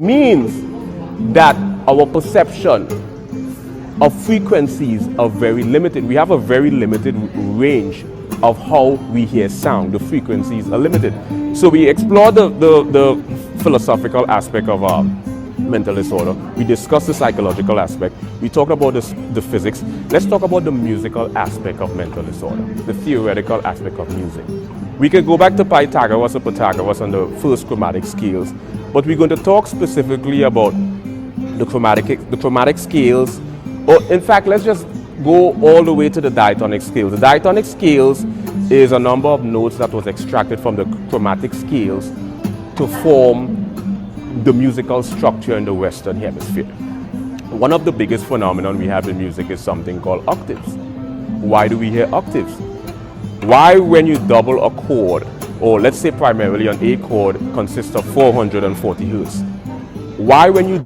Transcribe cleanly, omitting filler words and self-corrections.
means that our perception of frequencies are very limited. We have a very limited range of how we hear sound. The frequencies are limited. So we explore the philosophical aspect of mental disorder. We discuss the psychological aspect. We talk about the physics. Let's talk about the musical aspect of mental disorder, the theoretical aspect of music. We can go back to Pythagoras and the first chromatic scales, but we're going to talk specifically about the chromatic scales. Or in fact, let's just go all the way to the diatonic scales. The diatonic scales is a number of notes that was extracted from the chromatic scales to form the musical structure in the Western Hemisphere. One of the biggest phenomena we have in music is something called octaves. Why do we hear octaves? Why, when you double a chord, or let's say primarily an A chord consists of 440 hertz, why when you